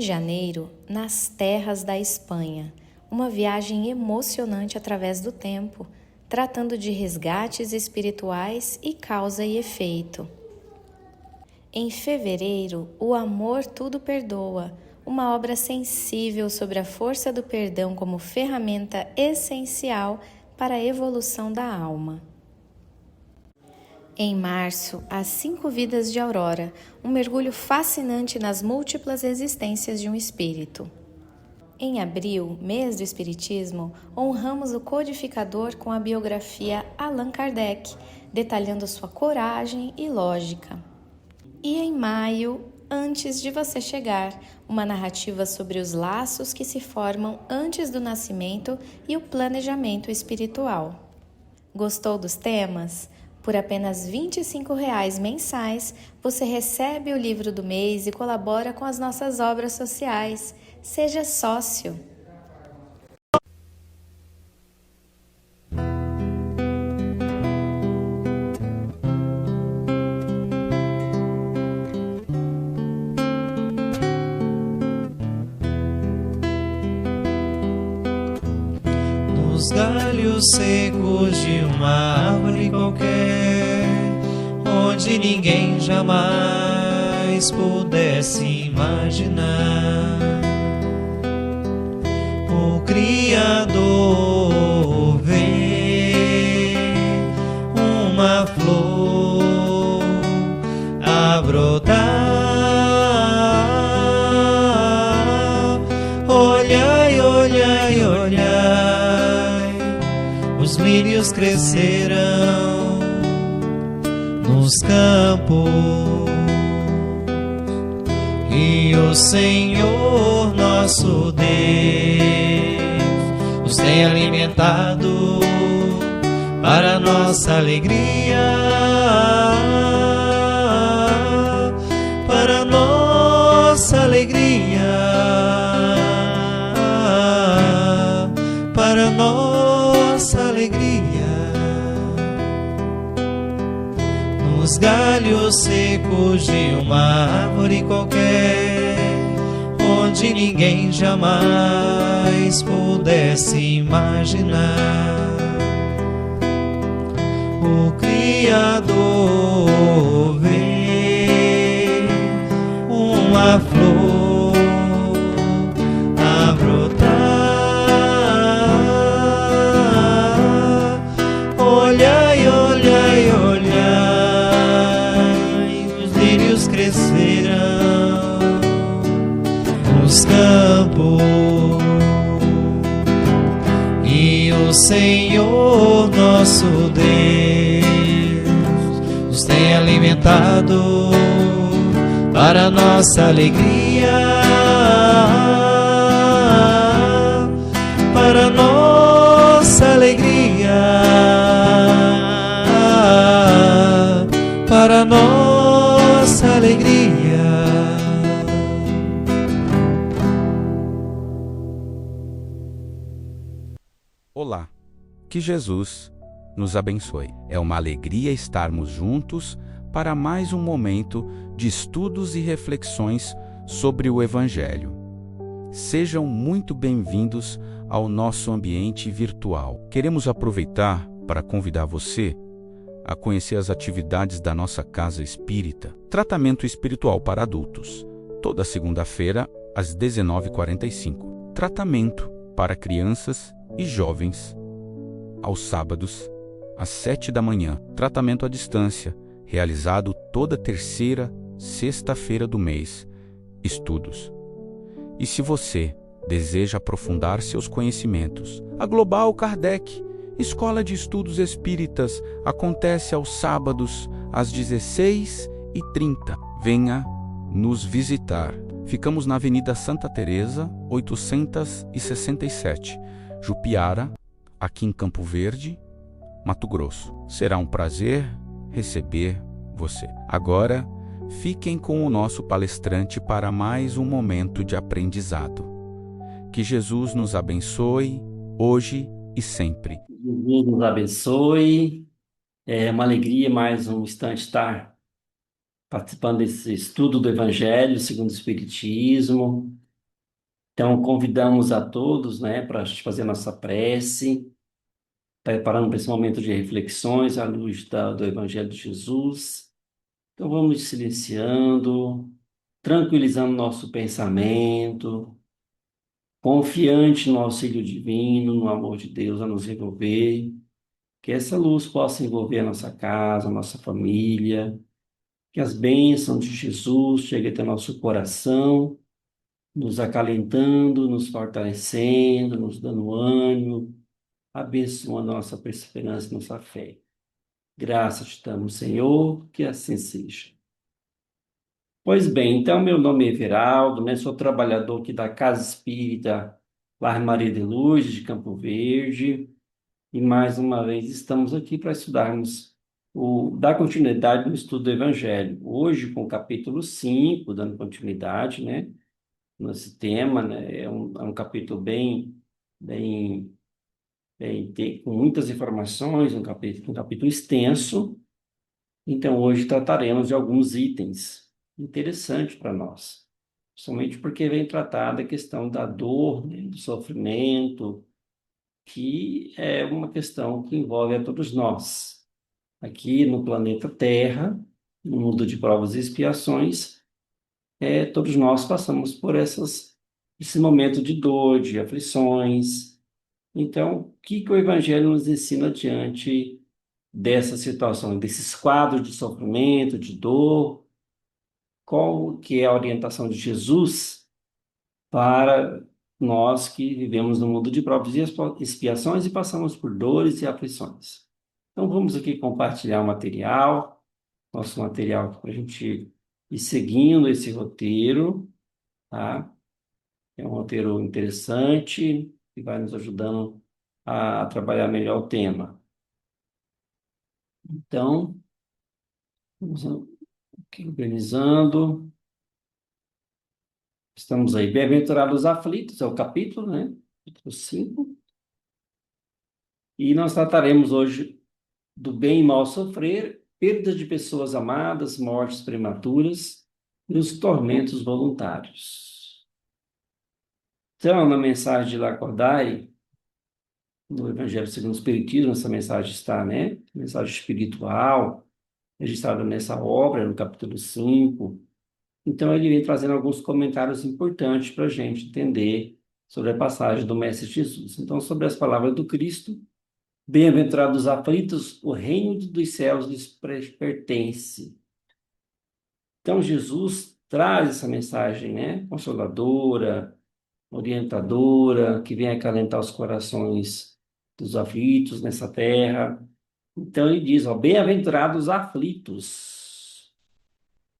janeiro, nas terras da Espanha, uma viagem emocionante através do tempo, tratando de resgates espirituais e causa e efeito. Em fevereiro, O Amor Tudo Perdoa, uma obra sensível sobre a força do perdão como ferramenta essencial para a evolução da alma. Em março, As 5 Vidas de Aurora, um mergulho fascinante nas múltiplas existências de um espírito. Em abril, mês do Espiritismo, honramos o codificador com a biografia Allan Kardec, detalhando sua coragem e lógica. E em maio, Antes de Você Chegar, uma narrativa sobre os laços que se formam antes do nascimento e o planejamento espiritual. Gostou dos temas? Por apenas R$ 25,00 mensais, você recebe o livro do mês e colabora com as nossas obras sociais. Seja sócio! Nos galhos secos de uma árvore qualquer, onde ninguém jamais pudesse imaginar, o Criador vê uma flor a brotar. Olhai, olhai, olhai, os lírios crescerão nos campos, e o Senhor nosso Deus os tem alimentado para nossa alegria, para nossa alegria, para nossa alegria. Nos galhos secos de uma árvore qualquer, onde ninguém jamais pudesse imaginar, o Criador vê uma flor a brotar. Olhai, olhai, olhai, os lírios crescerão nos campos, e o Senhor nosso Deus nos tem alimentado para nossa alegria, para nossa alegria, para nossa alegria. Olá, que Jesus nos abençoe. É uma alegria estarmos juntos para mais um momento de estudos e reflexões sobre o Evangelho. Sejam muito bem-vindos ao nosso ambiente virtual. Queremos aproveitar para convidar você a conhecer as atividades da nossa Casa Espírita. Tratamento espiritual para adultos, toda segunda-feira às 19h45. Tratamento para crianças e jovens, aos sábados, às 7 da manhã. Tratamento à distância, realizado toda terceira, sexta-feira do mês. Estudos. E se você deseja aprofundar seus conhecimentos, a Global Kardec, Escola de Estudos Espíritas, acontece aos sábados, às 16h30. Venha nos visitar. Ficamos na Avenida Santa Teresa, 867, Jupiara, aqui em Campo Verde, Mato Grosso. Será um prazer receber você. Agora, fiquem com o nosso palestrante para mais um momento de aprendizado. Que Jesus nos abençoe, hoje e sempre. Jesus nos abençoe. É uma alegria mais um instante estar participando desse estudo do Evangelho segundo o Espiritismo. Então, convidamos a todos, né, para fazer nossa prece, preparando para esse momento de reflexões à luz do Evangelho de Jesus. Então, vamos silenciando, tranquilizando nosso pensamento, confiante no auxílio divino, no amor de Deus a nos envolver, que essa luz possa envolver a nossa casa, a nossa família, que as bênçãos de Jesus cheguem até nosso coração, nos acalentando, nos fortalecendo, nos dando ânimo, abençoando a nossa perseverança e nossa fé. Graças te damos, Senhor, que assim seja. Pois bem, então meu nome é Everaldo, né? Sou trabalhador aqui da Casa Espírita Lar Maria de Luz, de Campo Verde, e mais uma vez estamos aqui para estudarmos dar continuidade no estudo do Evangelho. Hoje, com o capítulo 5, dando continuidade, né? Nesse tema, né? É um capítulo bem, com muitas informações, um capítulo extenso. Então, hoje trataremos de alguns itens interessantes para nós, somente porque vem tratar da questão da dor, né, do sofrimento, que é uma questão que envolve a todos nós. Aqui no planeta Terra, no mundo de provas e expiações, todos nós passamos por esse momento de dor, de aflições. Então, o que que o Evangelho nos ensina diante dessa situação, desses quadros de sofrimento, de dor? Qual que é a orientação de Jesus para nós que vivemos no mundo de provas e expiações e passamos por dores e aflições? Então, vamos aqui compartilhar o material, nosso material para a gente ir seguindo esse roteiro, tá? É um roteiro interessante que vai nos ajudando a trabalhar melhor o tema. Então, vamos aqui organizando. Estamos aí. Bem-aventurados os aflitos, é o capítulo, né? Capítulo 5. E nós trataremos hoje do bem e mal sofrer, perda de pessoas amadas, mortes prematuras e os tormentos voluntários. Então, na mensagem de Lacordaire, no Evangelho segundo o Espiritismo, essa mensagem está, né? Mensagem espiritual, registrada nessa obra, no capítulo 5. Então, ele vem trazendo alguns comentários importantes para a gente entender sobre a passagem do Mestre Jesus. Então, sobre as palavras do Cristo, bem-aventurados os aflitos, o reino dos céus lhes pertence. Então, Jesus traz essa mensagem, né? Consoladora, orientadora, que vem acalentar os corações dos aflitos nessa terra. Então, ele diz, ó, bem-aventurados os aflitos.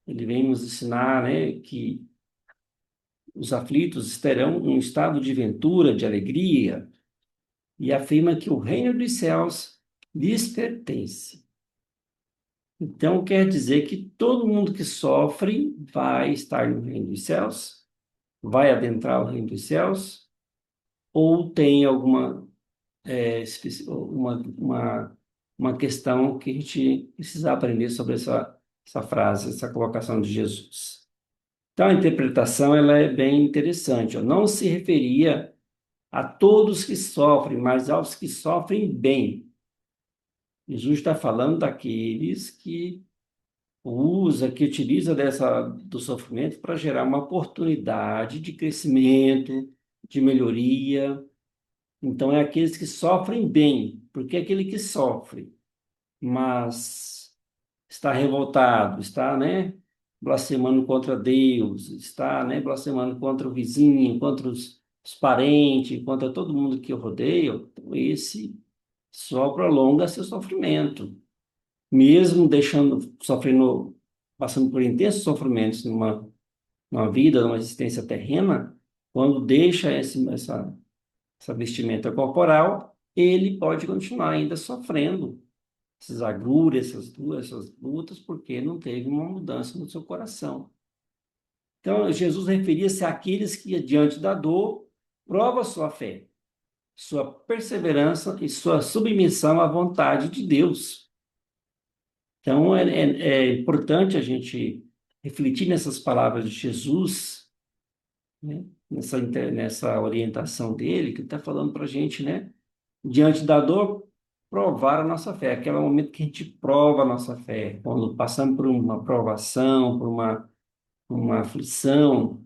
Ele vem nos ensinar, né, que os aflitos terão um estado de ventura, de alegria, e afirma que o reino dos céus lhes pertence. Então, quer dizer que todo mundo que sofre vai estar no reino dos céus, vai adentrar o reino dos céus, ou tem alguma uma questão que a gente precisa aprender sobre essa frase, essa colocação de Jesus. Então, a interpretação ela é bem interessante. Ó. Não se referia a todos que sofrem, mas aos que sofrem bem. Jesus está falando daqueles que utiliza do sofrimento para gerar uma oportunidade de crescimento, de melhoria. Então, é aqueles que sofrem bem, porque é aquele que sofre, mas está revoltado, está, né, blasfemando contra Deus, está, né, blasfemando contra o vizinho, contra os parentes, contra todo mundo que o rodeia, então esse só prolonga seu sofrimento. Mesmo sofrendo, passando por intensos sofrimentos numa vida, numa existência terrena, quando deixa essa vestimenta corporal, ele pode continuar ainda sofrendo essas agruras, essas lutas, porque não teve uma mudança no seu coração. Então, Jesus referia-se àqueles que, diante da dor, prova sua fé, sua perseverança e sua submissão à vontade de Deus. Então, é importante a gente refletir nessas palavras de Jesus, né? nessa orientação dele, que ele está falando para a gente, né? Diante da dor, provar a nossa fé. Aquele momento que a gente prova a nossa fé. Quando passamos por uma provação, por uma aflição,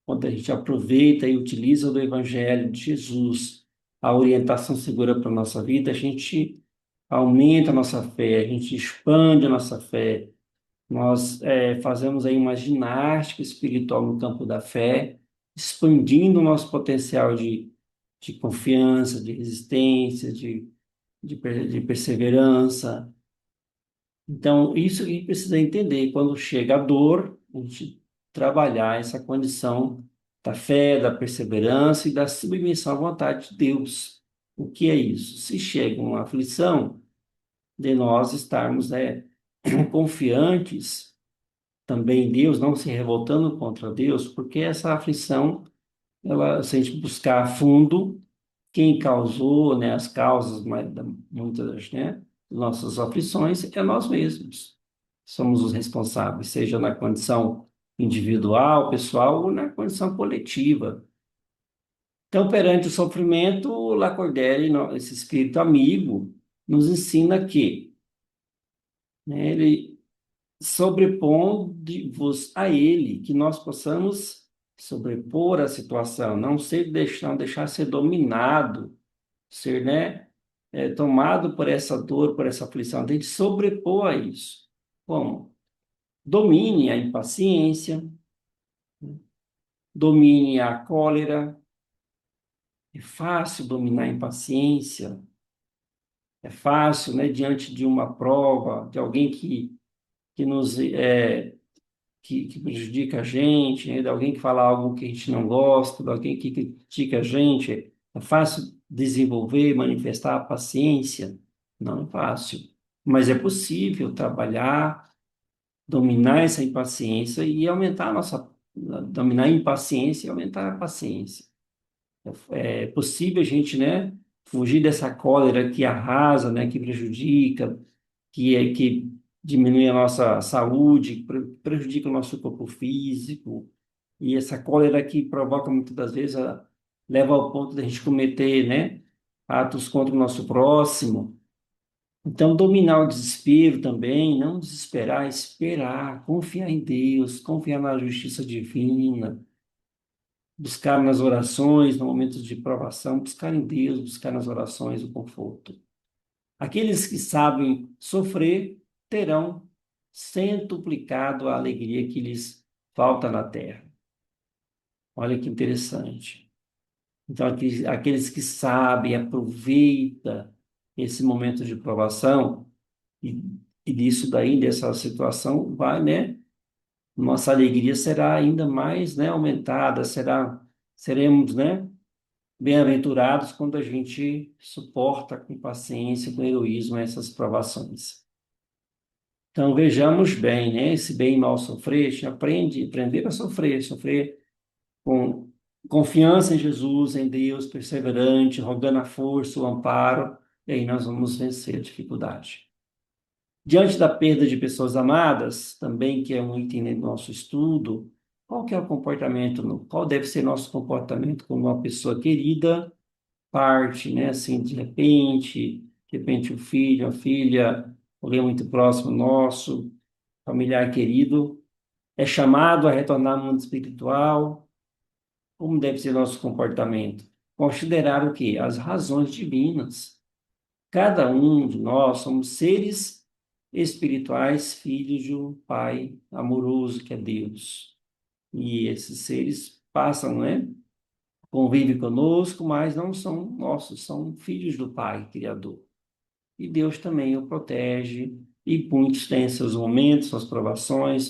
quando a gente aproveita e utiliza do Evangelho de Jesus, a orientação segura para a nossa vida, a gente aumenta a nossa fé, a gente expande a nossa fé. Nós fazemos aí uma ginástica espiritual no campo da fé, expandindo o nosso potencial de confiança, de resistência, de perseverança. Então, isso a gente precisa entender. Quando chega a dor, a gente trabalhar essa condição da fé, da perseverança e da submissão à vontade de Deus. O que é isso? Se chega uma aflição, de nós estarmos, confiantes também em Deus, não se revoltando contra Deus, porque essa aflição, ela, se a gente buscar a fundo, quem causou, né, as causas, muitas, né, nossas aflições, é nós mesmos. Somos os responsáveis, seja na condição individual, pessoal, ou na condição coletiva. Então, perante o sofrimento, o Lacordaire, esse espírito amigo, nos ensina que, né, ele sobrepondo-vos a ele, que nós possamos sobrepor a situação, não deixar ser dominado, ser, né, tomado por essa dor, por essa aflição, tem que sobrepor a isso. Como? Domine a impaciência, domine a cólera. É fácil dominar a impaciência, é fácil, né, diante de uma prova, de alguém que nos que prejudica a gente, né? De alguém que fala algo que a gente não gosta, de alguém que critica a gente. É fácil desenvolver, manifestar a paciência? Não é fácil. Mas é possível trabalhar, dominar essa impaciência e aumentar a nossa. Dominar a impaciência e aumentar a paciência. É possível a gente, né, fugir dessa cólera que arrasa, né, que prejudica, que diminui a nossa saúde, prejudica o nosso corpo físico, e essa cólera que provoca muitas das vezes leva ao ponto de a gente cometer, né, atos contra o nosso próximo. Então, dominar o desespero também, não desesperar, esperar, confiar em Deus, confiar na justiça divina, buscar nas orações, no momento de provação, buscar em Deus, buscar nas orações o conforto. Aqueles que sabem sofrer terão centuplicado a alegria que lhes falta na terra. Olha que interessante. Então, aqueles que sabem, aproveitam esse momento de provação, e, e disso daí, dessa situação, vai, né? Nossa alegria será ainda mais, né, aumentada, seremos, né, bem-aventurados quando a gente suporta com paciência, com heroísmo essas provações. Então vejamos bem, né? Esse bem e mal sofrer, a gente aprender a sofrer com confiança em Jesus, em Deus, perseverante, rogando a força, o amparo, e aí nós vamos vencer a dificuldade. Diante da perda de pessoas amadas, também que é um item do nosso estudo, qual que é o comportamento, qual deve ser nosso comportamento como uma pessoa querida parte, né? Assim, de repente o filho, a filha, alguém muito próximo nosso, familiar querido, é chamado a retornar ao mundo espiritual. Como deve ser nosso comportamento? Considerar o quê? As razões divinas. Cada um de nós somos seres espirituais, filhos de um Pai amoroso que é Deus. E esses seres passam, né? Convivem conosco, mas não são nossos, são filhos do Pai Criador. E Deus também o protege, e muitos têm seus momentos, suas provações,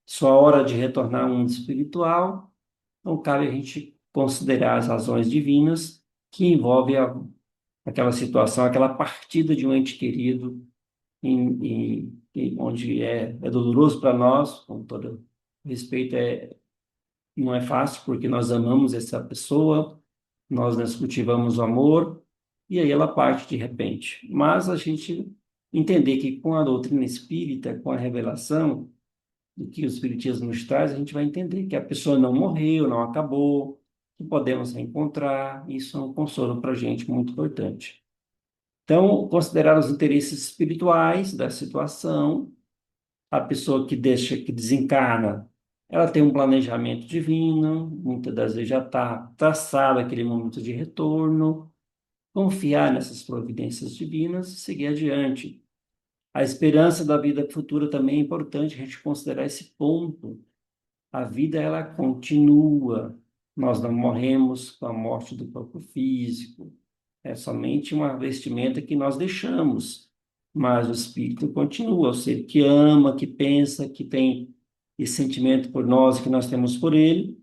sua hora de retornar ao mundo espiritual. Então, cabe a gente considerar as razões divinas que envolvem aquela situação, aquela partida de um ente querido, onde é doloroso para nós, com todo respeito, não é fácil, porque nós amamos essa pessoa, nós cultivamos o amor, e aí ela parte de repente. Mas a gente entender que com a doutrina espírita, com a revelação do que o Espiritismo nos traz, a gente vai entender que a pessoa não morreu, não acabou, que podemos reencontrar. Isso é um consolo para a gente muito importante. Então, considerar os interesses espirituais da situação. A pessoa que deixa, que desencarna, ela tem um planejamento divino, muitas das vezes já está traçado aquele momento de retorno, confiar nessas providências divinas e seguir adiante. A esperança da vida futura também é importante a gente considerar esse ponto. A vida, ela continua. Nós não morremos com a morte do corpo físico. É somente uma vestimenta que nós deixamos. Mas o espírito continua, o ser que ama, que pensa, que tem esse sentimento por nós, que nós temos por ele.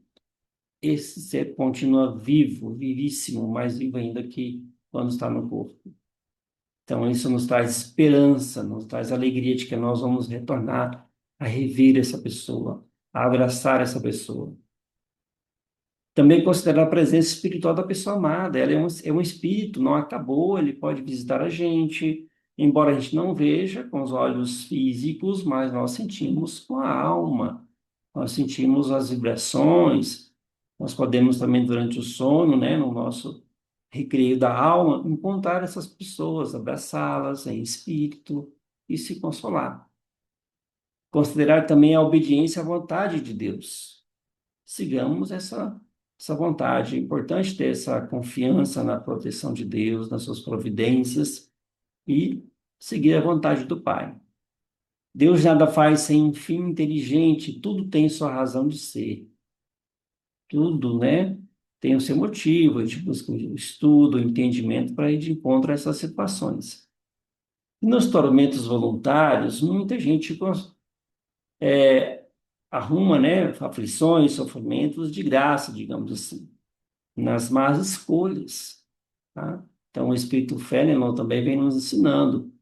Esse ser continua vivo, vivíssimo, mais vivo ainda que quando está no corpo. Então, isso nos traz esperança, nos traz alegria de que nós vamos retornar a rever essa pessoa, a abraçar essa pessoa. Também considerar a presença espiritual da pessoa amada. Ela é um espírito, não acabou, ele pode visitar a gente, embora a gente não veja com os olhos físicos, mas nós sentimos com a alma, nós sentimos as vibrações, nós podemos também, durante o sono, né, no nosso recreio da alma, encontrar essas pessoas, abraçá-las em espírito e se consolar. Considerar também a obediência à vontade de Deus. Sigamos essa vontade. É importante ter essa confiança na proteção de Deus, nas suas providências e seguir a vontade do Pai. Deus nada faz sem um fim inteligente, tudo tem sua razão de ser. Tudo, né? Tem o seu motivo, a gente busca o estudo, o entendimento para ir de encontro a essas situações. Nos tormentos voluntários, muita gente arruma, né, aflições, sofrimentos de graça, digamos assim, nas más escolhas, tá? Então, o Espírito Fenelon também vem nos ensinando.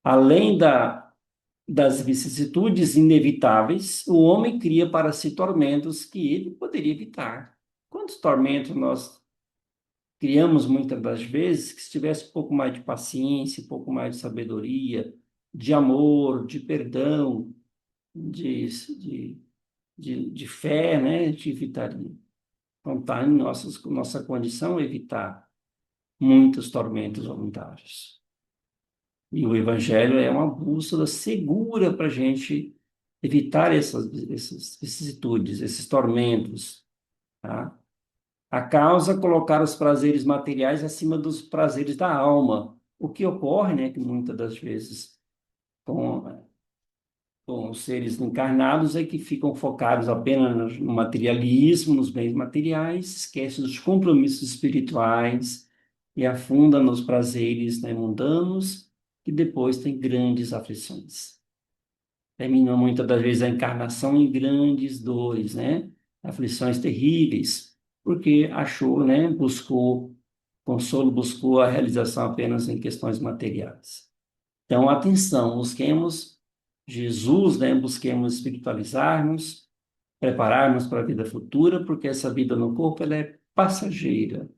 Além das vicissitudes inevitáveis, o homem cria para si tormentos que ele poderia evitar. Quantos tormentos nós criamos muitas das vezes que se tivesse um pouco mais de paciência, um pouco mais de sabedoria, de amor, de perdão, de fé, né, de evitaria. Então, está em nossa condição evitar muitos tormentos voluntários. E o Evangelho é uma bússola segura para a gente evitar essas vicissitudes, esses tormentos, tá? A causa é colocar os prazeres materiais acima dos prazeres da alma. O que ocorre, né, que muitas das vezes com os seres encarnados é que ficam focados apenas no materialismo, nos bens materiais, esquecem dos compromissos espirituais e afundam nos prazeres, né, mundanos, que depois tem grandes aflições. Termina muitas das vezes a encarnação em grandes dores, né? Aflições terríveis, porque achou, né, buscou consolo, buscou a realização apenas em questões materiais. Então, atenção, busquemos Jesus, né? Busquemos espiritualizarmos, prepararmos para a vida futura, porque essa vida no corpo ela é passageira,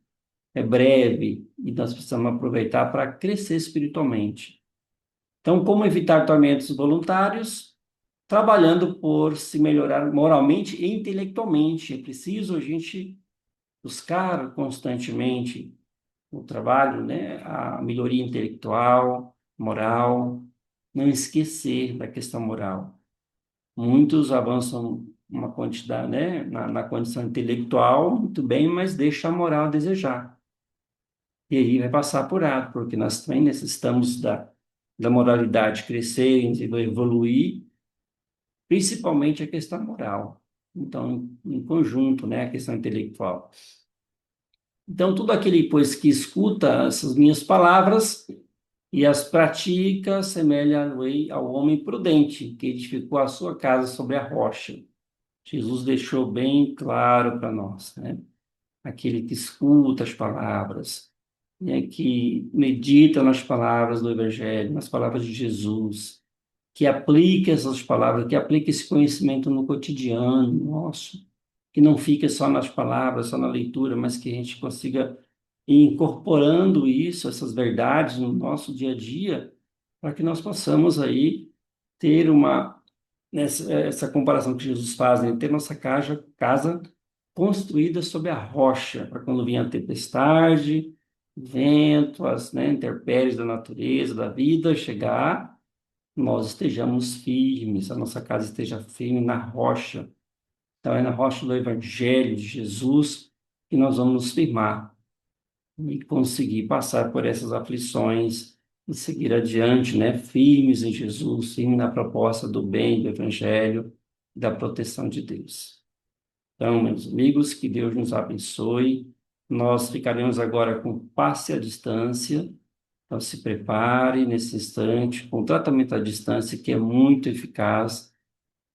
é breve, e nós precisamos aproveitar para crescer espiritualmente. Então, como evitar tormentos voluntários? Trabalhando por se melhorar moralmente e intelectualmente. É preciso a gente buscar constantemente o trabalho, né? A melhoria intelectual, moral, não esquecer da questão moral. Muitos avançam uma quantidade, né, na condição intelectual, muito bem, mas deixa a moral a desejar. E aí vai passar apurado, porque nós também necessitamos da moralidade crescer, evoluir, principalmente a questão moral. Então, em conjunto, né, a questão intelectual. Então, todo aquele, pois, que escuta essas minhas palavras e as pratica, semelha ao homem prudente, que edificou a sua casa sobre a rocha. Jesus deixou bem claro para nós, né? Aquele que escuta as palavras, né? Que medita nas palavras do Evangelho, nas palavras de Jesus, que aplica essas palavras, que aplica esse conhecimento no cotidiano nosso, que não fica só nas palavras, só na leitura, mas que a gente consiga ir incorporando isso, essas verdades no nosso dia a dia, para que nós possamos aí ter essa comparação que Jesus faz, né? Ter nossa casa construída sobre a rocha, para quando vinha a tempestade, vento, as, intempéries da natureza, da vida chegar, nós estejamos firmes, a nossa casa esteja firme na rocha. Então é na rocha do Evangelho de Jesus que nós vamos nos firmar e conseguir passar por essas aflições e seguir adiante, firmes em Jesus, firmes na proposta do bem, do Evangelho, da proteção de Deus. Então, meus amigos, que Deus nos abençoe. Nós ficaremos agora com passe à distância. Então, se prepare nesse instante, com o tratamento à distância, que é muito eficaz.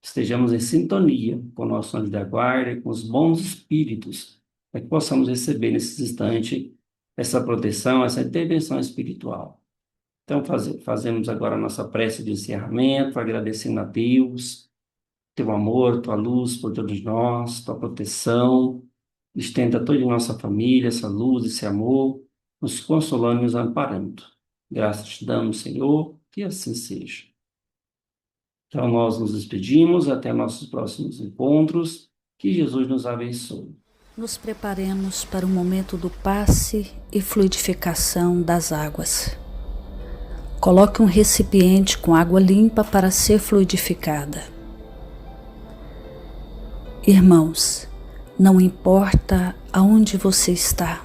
Estejamos em sintonia com o nosso anjo da guarda e com os bons espíritos, para que possamos receber nesse instante essa proteção, essa intervenção espiritual. Então, fazemos agora a nossa prece de encerramento, agradecendo a Deus, teu amor, tua luz por todos nós, tua proteção. Estenda toda a nossa família, essa luz, esse amor, nos consolando e nos amparando. Graças te damos, Senhor, que assim seja. Então, nós nos despedimos, até nossos próximos encontros. Que Jesus nos abençoe. Nos preparemos para o momento do passe e fluidificação das águas. Coloque um recipiente com água limpa para ser fluidificada. Irmãos, não importa aonde você está,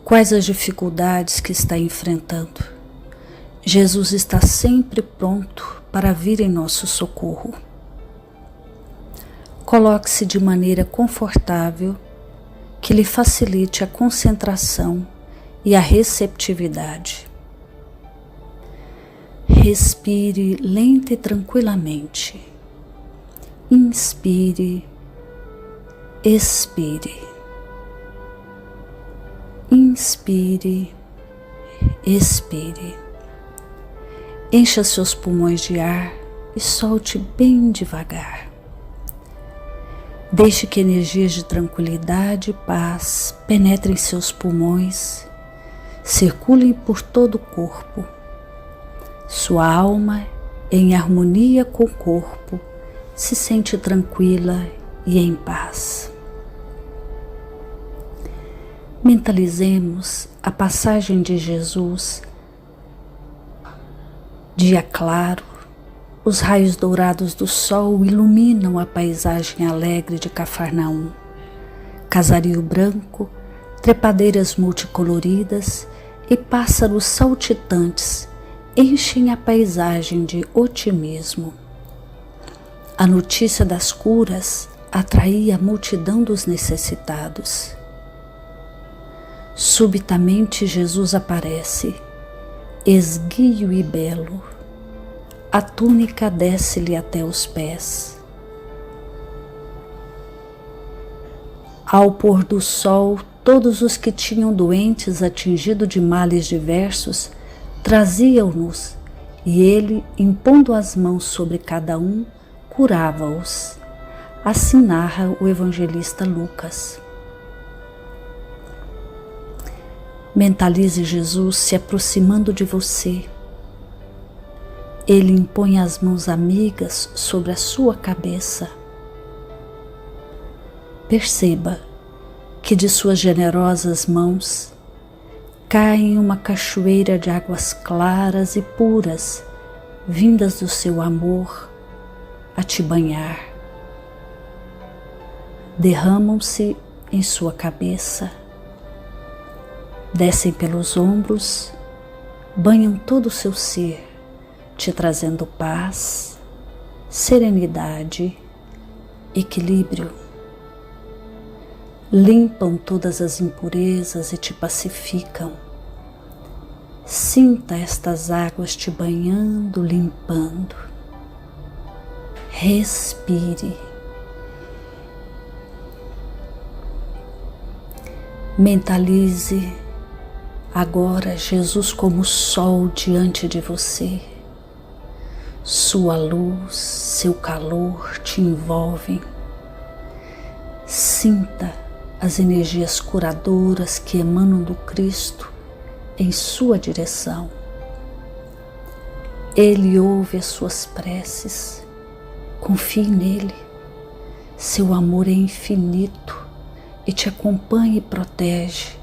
quais as dificuldades que está enfrentando, Jesus está sempre pronto para vir em nosso socorro. Coloque-se de maneira confortável, que lhe facilite a concentração e a receptividade. Respire lenta e tranquilamente. Inspire, expire. Inspire, expire. Encha seus pulmões de ar e solte bem devagar. Deixe que energias de tranquilidade e paz penetrem seus pulmões, circulem por todo o corpo. Sua alma, em harmonia com o corpo, se sente tranquila e em paz. Mentalizemos a passagem de Jesus. Dia claro, os raios dourados do sol iluminam a paisagem alegre de Cafarnaum. Casario branco, trepadeiras multicoloridas e pássaros saltitantes enchem a paisagem de otimismo. A notícia das curas atraía a multidão dos necessitados. Subitamente Jesus aparece, esguio e belo. A túnica desce-lhe até os pés. Ao pôr do sol, todos os que tinham doentes atingidos de males diversos traziam-nos, e ele, impondo as mãos sobre cada um, curava-os. Assim narra o evangelista Lucas. Mentalize Jesus se aproximando de você. Ele impõe as mãos amigas sobre a sua cabeça. Perceba que de suas generosas mãos cai uma cachoeira de águas claras e puras, vindas do seu amor, a te banhar. Derramam-se em sua cabeça, descem pelos ombros, banham todo o seu ser, te trazendo paz, serenidade, equilíbrio. Limpam todas as impurezas e te pacificam. Sinta estas águas te banhando, limpando. Respire. Mentalize agora Jesus como sol diante de você. Sua luz, seu calor te envolvem. Sinta as energias curadoras que emanam do Cristo em sua direção. Ele ouve as suas preces. Confie nele. Seu amor é infinito e te acompanha e protege,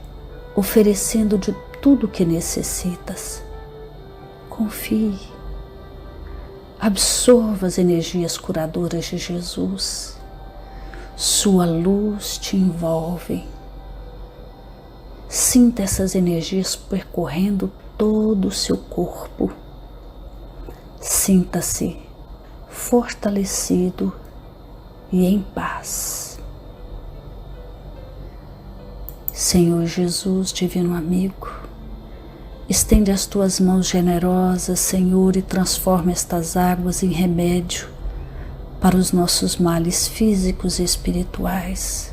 oferecendo de tudo o que necessitas. Confie. Absorva as energias curadoras de Jesus. Sua luz te envolve. Sinta essas energias percorrendo todo o seu corpo. Sinta-se fortalecido e em paz. Senhor Jesus, divino amigo, estende as tuas mãos generosas, Senhor, e transforma estas águas em remédio para os nossos males físicos e espirituais.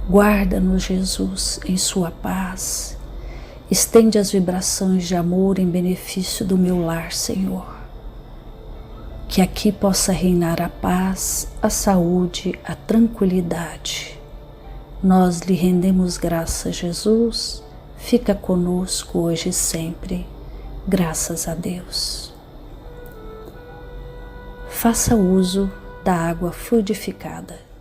Guarda-nos, Jesus, em sua paz. Estende as vibrações de amor em benefício do meu lar, Senhor. Que aqui possa reinar a paz, a saúde, a tranquilidade. Nós lhe rendemos graças, Jesus. Fica conosco hoje e sempre. Graças a Deus. Faça uso da água fluidificada.